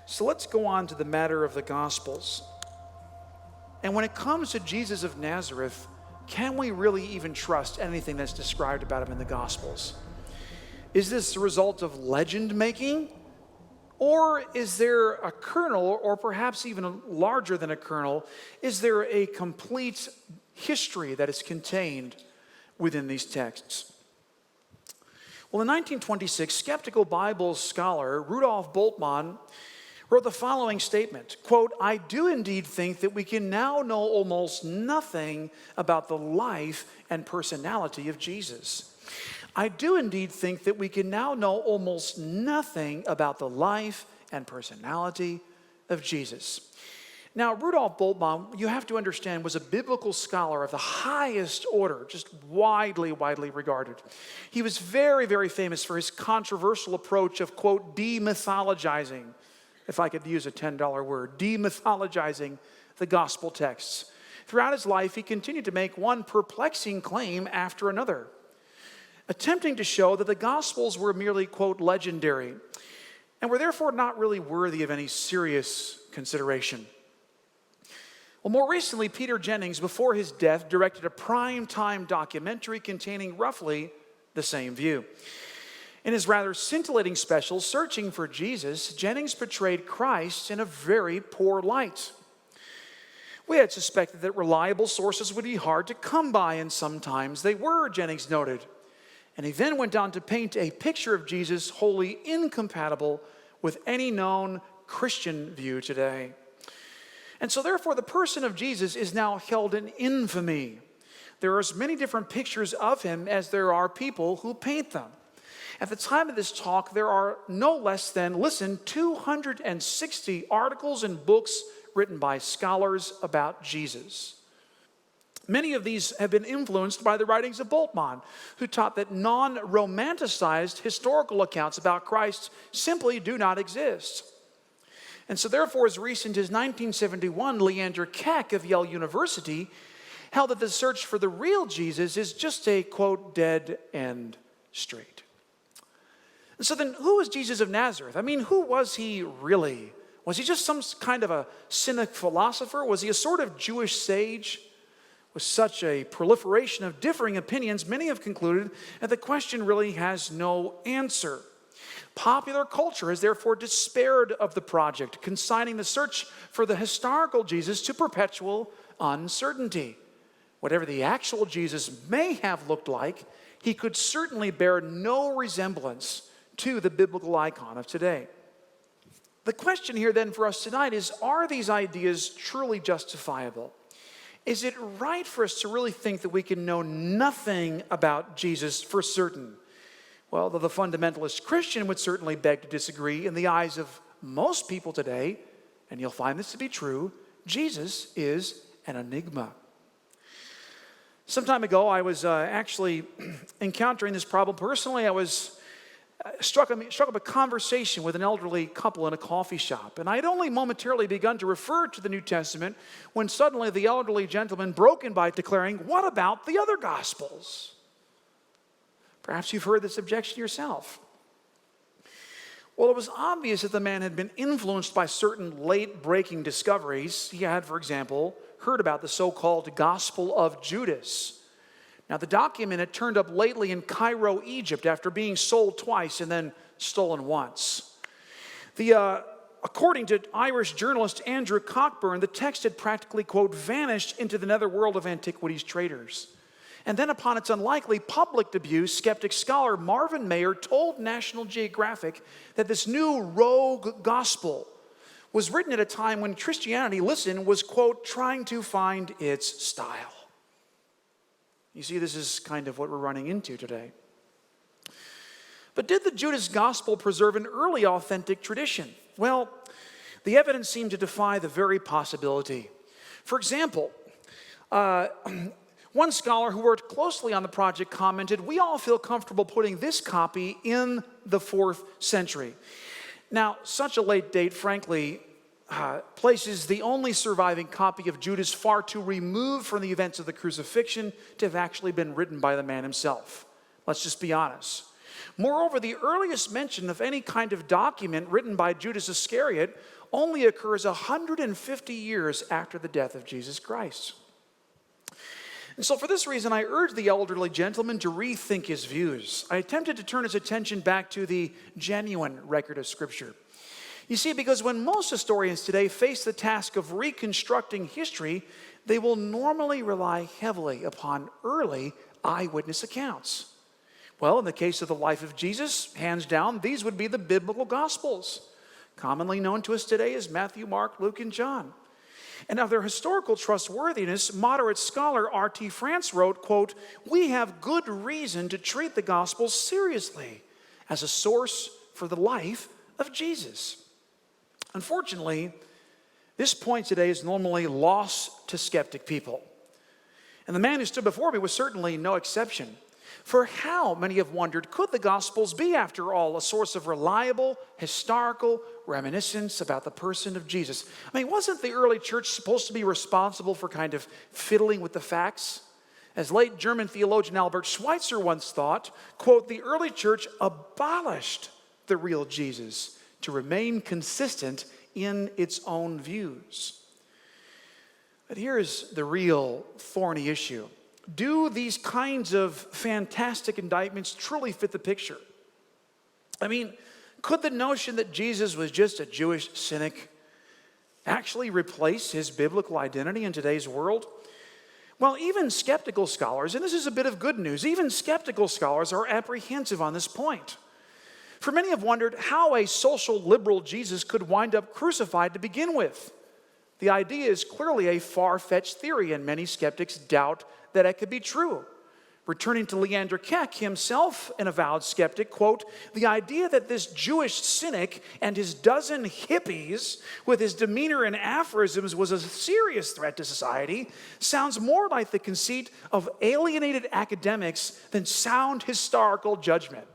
So let's go on to the matter of the Gospels. And when it comes to Jesus of Nazareth, can we really even trust anything that's described about him in the Gospels? Is this a result of legend making? Or is there a kernel, or perhaps even larger than a kernel, is there a complete history that is contained within these texts? Well, in 1926, skeptical Bible scholar Rudolf Bultmann wrote the following statement, quote, "I do indeed think that we can now know almost nothing about the life and personality of Jesus. I do indeed think that we can now know almost nothing about the life and personality of Jesus." Now, Rudolf Bultmann, you have to understand, was a biblical scholar of the highest order, just widely regarded. He was very, very famous for his controversial approach of, quote, demythologizing, if I could use a $10 word, demythologizing the gospel texts. Throughout his life, he continued to make one perplexing claim after another, attempting to show that the Gospels were merely, quote, legendary, and were therefore not really worthy of any serious consideration. Well, more recently, Peter Jennings, before his death, directed a prime-time documentary containing roughly the same view. In his rather scintillating special, Searching for Jesus, Jennings portrayed Christ in a very poor light. We had suspected that reliable sources would be hard to come by, and sometimes they were, Jennings noted. And he then went on to paint a picture of Jesus wholly incompatible with any known Christian view today. And so therefore, the person of Jesus is now held in infamy. There are as many different pictures of him as there are people who paint them. At the time of this talk, there are no less than, listen, 260 articles and books written by scholars about Jesus. Many of these have been influenced by the writings of Bultmann, who taught that non-romanticized historical accounts about Christ simply do not exist. And so therefore, as recent as 1971, Leander Keck of Yale University held that the search for the real Jesus is just a, quote, dead end street. And so then, who was Jesus of Nazareth? I mean, who was he really? Was he just some kind of a cynic philosopher? Was he a sort of Jewish sage? With such a proliferation of differing opinions, many have concluded that the question really has no answer. Popular culture has therefore despaired of the project, consigning the search for the historical Jesus to perpetual uncertainty. Whatever the actual Jesus may have looked like, he could certainly bear no resemblance to the biblical icon of today. The question here then for us tonight is, are these ideas truly justifiable? Is it right for us to really think that we can know nothing about Jesus for certain? Well, though the fundamentalist Christian would certainly beg to disagree, in the eyes of most people today, and you'll find this to be true, Jesus is an enigma. Some time ago, I was actually encountering this problem personally. I was struck up a conversation with an elderly couple in a coffee shop. And I had only momentarily begun to refer to the New Testament when suddenly the elderly gentleman broke in by declaring, "What about the other Gospels?" Perhaps you've heard this objection yourself. Well, it was obvious that the man had been influenced by certain late-breaking discoveries. He had, for example, heard about the so-called Gospel of Judas. Now, the document had turned up lately in Cairo, Egypt, after being sold twice and then stolen once. According to Irish journalist Andrew Cockburn, the text had practically, quote, vanished into the netherworld of antiquities traders. And then upon its unlikely public debut, skeptic scholar Marvin Mayer told National Geographic that this new rogue gospel was written at a time when Christianity, listen, was, quote, trying to find its style. You see, this is kind of what we're running into today. But did the Judas gospel preserve an early authentic tradition? Well, the evidence seemed to defy the very possibility. For example, one scholar who worked closely on the project commented, "We all feel comfortable putting this copy in the 4th century." Now, such a late date, frankly, places the only surviving copy of Judas far too removed from the events of the crucifixion to have actually been written by the man himself. Let's just be honest. Moreover, the earliest mention of any kind of document written by Judas Iscariot only occurs 150 years after the death of Jesus Christ. And so for this reason, I urged the elderly gentleman to rethink his views. I attempted to turn his attention back to the genuine record of Scripture. You see, because when most historians today face the task of reconstructing history, they will normally rely heavily upon early eyewitness accounts. Well, in the case of the life of Jesus, hands down, these would be the biblical Gospels, commonly known to us today as Matthew, Mark, Luke, and John. And of their historical trustworthiness, moderate scholar R.T. France wrote, quote, "We have good reason to treat the Gospels seriously as a source for the life of Jesus." Unfortunately, this point today is normally lost to skeptic people. And the man who stood before me was certainly no exception. For how, many have wondered, could the Gospels be, after all, a source of reliable, historical reminiscence about the person of Jesus? I mean, wasn't the early church supposed to be responsible for kind of fiddling with the facts? As late German theologian Albert Schweitzer once thought, quote, "The early church abolished the real Jesus to remain consistent in its own views." But here's the real thorny issue. Do these kinds of fantastic indictments truly fit the picture? I mean, could the notion that Jesus was just a Jewish cynic actually replace his biblical identity in today's world? Well, even skeptical scholars, and this is a bit of good news, even skeptical scholars are apprehensive on this point. For many have wondered how a social liberal Jesus could wind up crucified to begin with. The idea is clearly a far-fetched theory, and many skeptics doubt that it could be true. Returning to Leander Keck, himself an avowed skeptic, quote, "The idea that this Jewish cynic and his dozen hippies with his demeanor and aphorisms was a serious threat to society sounds more like the conceit of alienated academics than sound historical judgment."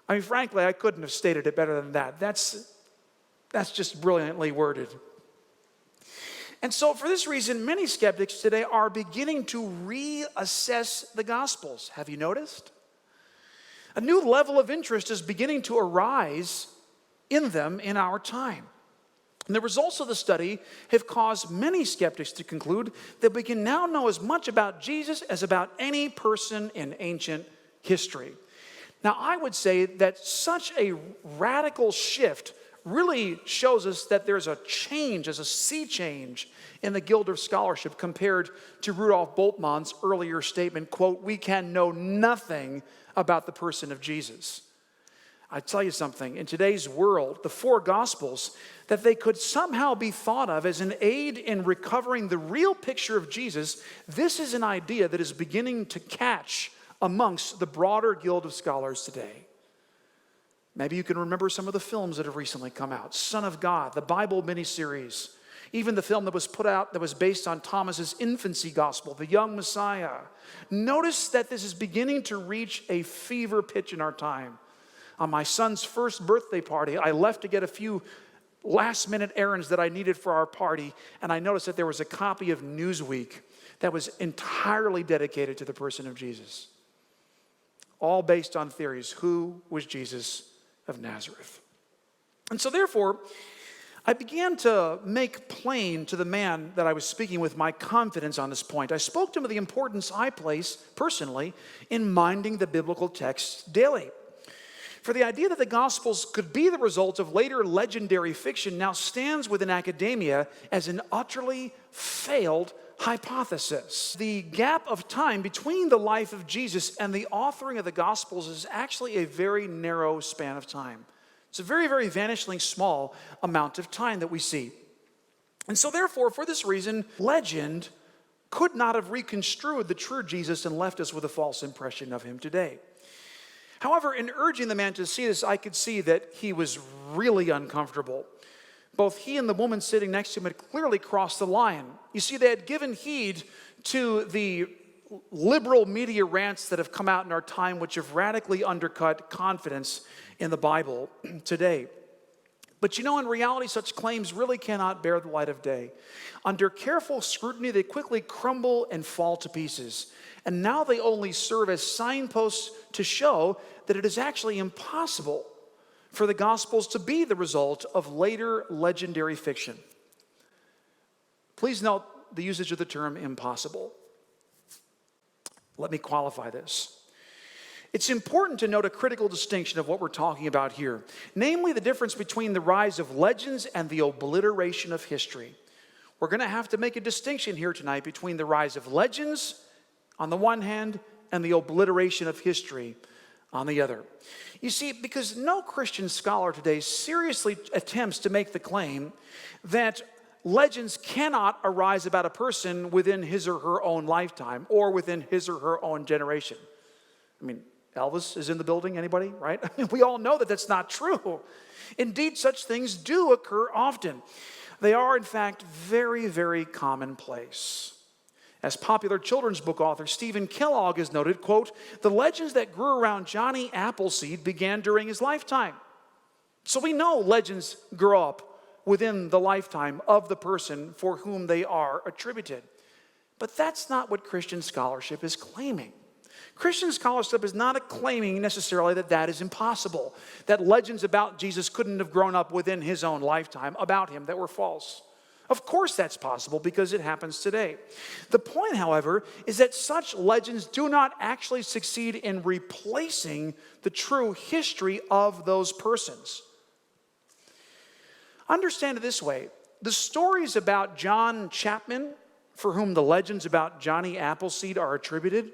I mean, frankly, I couldn't have stated it better than that. That's just brilliantly worded. And so for this reason, many skeptics today are beginning to reassess the Gospels. Have you noticed? A new level of interest is beginning to arise in them in our time. And the results of the study have caused many skeptics to conclude that we can now know as much about Jesus as about any person in ancient history. Now, I would say that such a radical shift really shows us that there's a change, there's a sea change in the Guild of Scholarship compared to Rudolf Bultmann's earlier statement, quote, "We can know nothing about the person of Jesus." I tell you something, in today's world, the four Gospels, that they could somehow be thought of as an aid in recovering the real picture of Jesus, this is an idea that is beginning to catch amongst the broader Guild of Scholars today. Maybe you can remember some of the films that have recently come out. Son of God, the Bible miniseries, even the film that was put out that was based on Thomas's infancy gospel, The Young Messiah. Notice that this is beginning to reach a fever pitch in our time. On my son's first birthday party, I left to get a few last-minute errands that I needed for our party, and I noticed that there was a copy of Newsweek that was entirely dedicated to the person of Jesus. All based on theories. Who was Jesus of Nazareth? And so therefore, I began to make plain to the man that I was speaking with my confidence on this point. I spoke to him of the importance I place personally in minding the biblical text daily. For the idea that the Gospels could be the result of later legendary fiction now stands within academia as an utterly failed hypothesis. The gap of time between the life of Jesus and the authoring of the Gospels is actually a very narrow span of time. It's a very, very vanishingly small amount of time that we see. And so therefore, for this reason, legend could not have reconstrued the true Jesus and left us with a false impression of him today. However, in urging the man to see this, I could see that he was really uncomfortable. Both he and the woman sitting next to him had clearly crossed the line. You see, they had given heed to the liberal media rants that have come out in our time, which have radically undercut confidence in the Bible today. But you know, in reality, such claims really cannot bear the light of day. Under careful scrutiny, they quickly crumble and fall to pieces. And now they only serve as signposts to show that it is actually impossible for the Gospels to be the result of later legendary fiction. Please note the usage of the term impossible. Let me qualify this. It's important to note a critical distinction of what we're talking about here, namely the difference between the rise of legends and the obliteration of history. We're going to have to make a distinction here tonight between the rise of legends on the one hand and the obliteration of history on the other. You see, because no Christian scholar today seriously attempts to make the claim that legends cannot arise about a person within his or her own lifetime or within his or her own generation. I mean, Elvis is in the building, anybody, right? I mean, we all know that that's not true. Indeed, such things do occur often. They are, in fact, very, very commonplace. As popular children's book author Stephen Kellogg has noted, quote, "The legends that grew around Johnny Appleseed began during his lifetime." So we know legends grow up within the lifetime of the person for whom they are attributed. But that's not what Christian scholarship is claiming. Christian scholarship is not claiming necessarily that that is impossible, that legends about Jesus couldn't have grown up within his own lifetime about him that were false. Of course that's possible because it happens today. The point, however, is that such legends do not actually succeed in replacing the true history of those persons. Understand it this way. The stories about John Chapman, for whom the legends about Johnny Appleseed are attributed,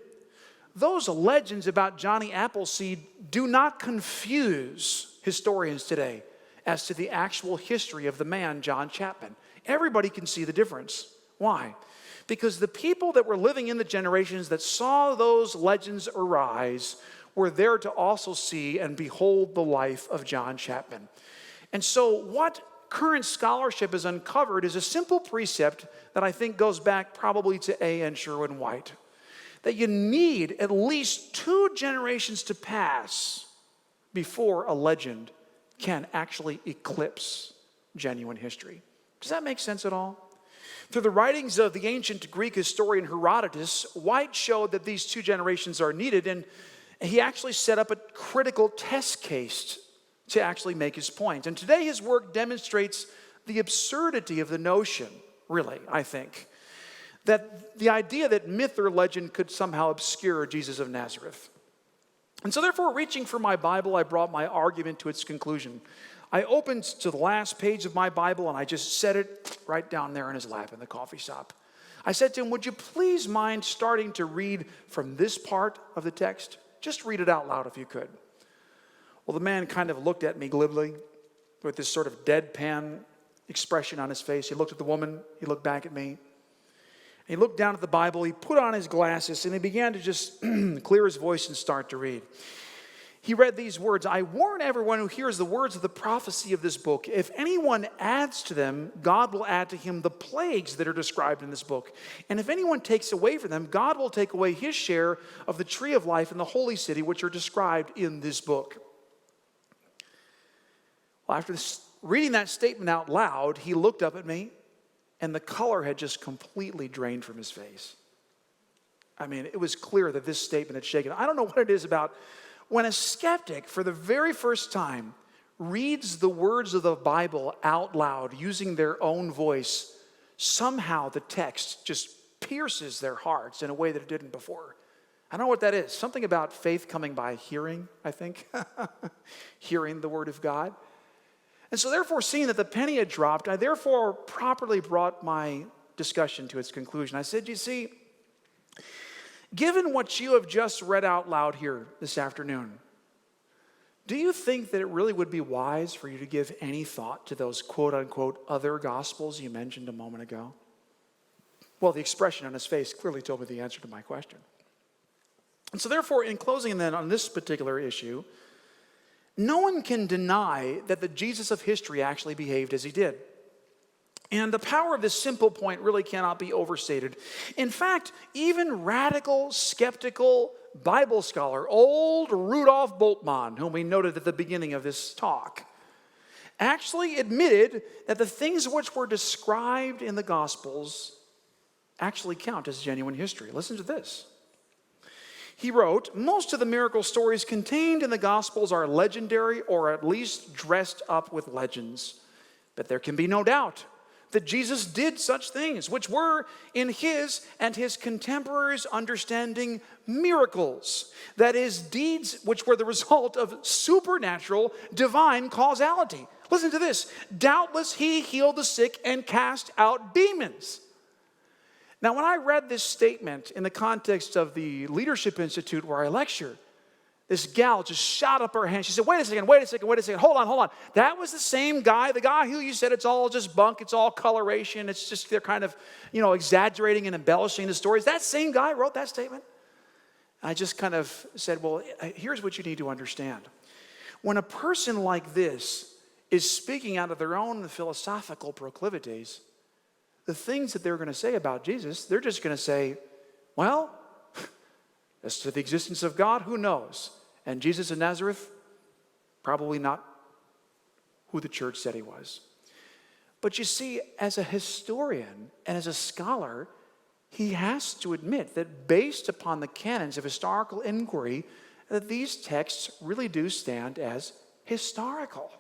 those legends about Johnny Appleseed do not confuse historians today as to the actual history of the man, John Chapman. Everybody can see the difference. Why? Because the people that were living in the generations that saw those legends arise were there to also see and behold the life of John Chapman. And so what current scholarship has uncovered is a simple precept that I think goes back probably to A.N. Sherwin White, that you need at least 2 generations to pass before a legend can actually eclipse genuine history. Does that make sense at all? Through the writings of the ancient Greek historian Herodotus, White showed that these 2 generations are needed, and he actually set up a critical test case to actually make his point. And today his work demonstrates the absurdity of the notion, really, I think, that the idea that myth or legend could somehow obscure Jesus of Nazareth. And so therefore, reaching for my Bible, I brought my argument to its conclusion. I opened to the last page of my Bible and I just set it right down there in his lap in the coffee shop. I said to him, "Would you please mind starting to read from this part of the text? Just read it out loud if you could." Well, the man kind of looked at me glibly with this sort of deadpan expression on his face. He looked at the woman, he looked back at me. He looked down at the Bible, he put on his glasses, and he began to just clear his voice and start to read. He read these words, "I warn everyone who hears the words of the prophecy of this book. If anyone adds to them, God will add to him the plagues that are described in this book. And if anyone takes away from them, God will take away his share of the tree of life and the holy city, which are described in this book." Well, after reading that statement out loud, he looked up at me, and the color had just completely drained from his face. I mean, it was clear that this statement had shaken. I don't know what it is about when a skeptic, for the very first time, reads the words of the Bible out loud using their own voice, somehow the text just pierces their hearts in a way that it didn't before. I don't know what that is. Something about faith coming by hearing, I think. Hearing the word of God. And so therefore, seeing that the penny had dropped, I therefore properly brought my discussion to its conclusion. I said, "You see, given what you have just read out loud here this afternoon, do you think that it really would be wise for you to give any thought to those quote-unquote other gospels you mentioned a moment ago?" Well, the expression on his face clearly told me the answer to my question. And so therefore, in closing then on this particular issue, no one can deny that the Jesus of history actually behaved as he did. And the power of this simple point really cannot be overstated. In fact, even radical, skeptical Bible scholar, old Rudolf Bultmann, whom we noted at the beginning of this talk, actually admitted that the things which were described in the Gospels actually count as genuine history. Listen to this. He wrote, most of the miracle stories contained in the Gospels are legendary or at least dressed up with legends. But there can be no doubt that Jesus did such things, which were, in his and his contemporaries' understanding, miracles. That is, deeds which were the result of supernatural, divine causality. Listen to this. Doubtless he healed the sick and cast out demons. Now, when I read this statement in the context of the Leadership Institute where I lecture, this gal just shot up her hand. She said, wait a second. Hold on. That was the same guy, the guy who you said it's all just bunk, it's all coloration, it's just they're kind of, exaggerating and embellishing the stories. That same guy wrote that statement. I just kind of said, well, here's what you need to understand. When a person like this is speaking out of their own philosophical proclivities, the things that they're going to say about Jesus, they're just going to say, well, as to the existence of God, who knows? And Jesus of Nazareth, probably not who the church said he was. But you see, as a historian and as a scholar, he has to admit that based upon the canons of historical inquiry, that these texts really do stand as historical.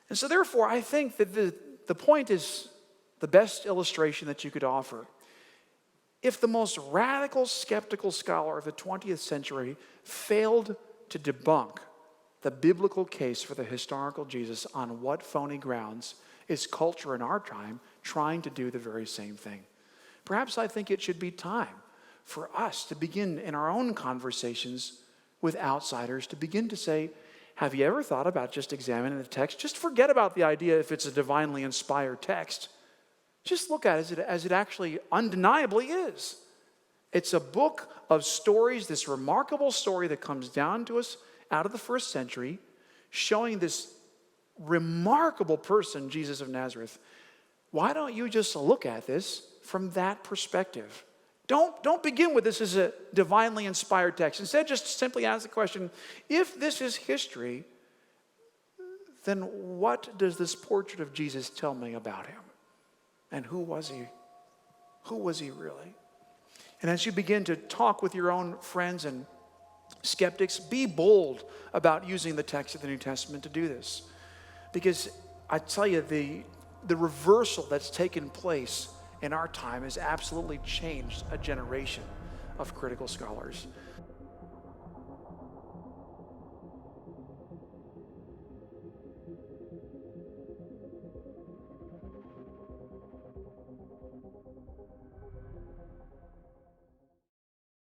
And so therefore, I think that the point is the best illustration that you could offer. If the most radical skeptical scholar of the 20th century failed to debunk the biblical case for the historical Jesus, on what phony grounds is culture in our time trying to do the very same thing? Perhaps I think it should be time for us to begin in our own conversations with outsiders to begin to say, have you ever thought about just examining the text? Just forget about the idea if it's a divinely inspired text. Just look at it as it actually undeniably is. It's a book of stories, this remarkable story that comes down to us out of the first century, showing this remarkable person, Jesus of Nazareth. Why don't you just look at this from that perspective? Don't begin with this as a divinely inspired text. Instead, just simply ask the question, if this is history, then what does this portrait of Jesus tell me about him? And who was he? Who was he really? And as you begin to talk with your own friends and skeptics, be bold about using the text of the New Testament to do this. Because I tell you, the reversal that's taken place in our time has absolutely changed a generation of critical scholars.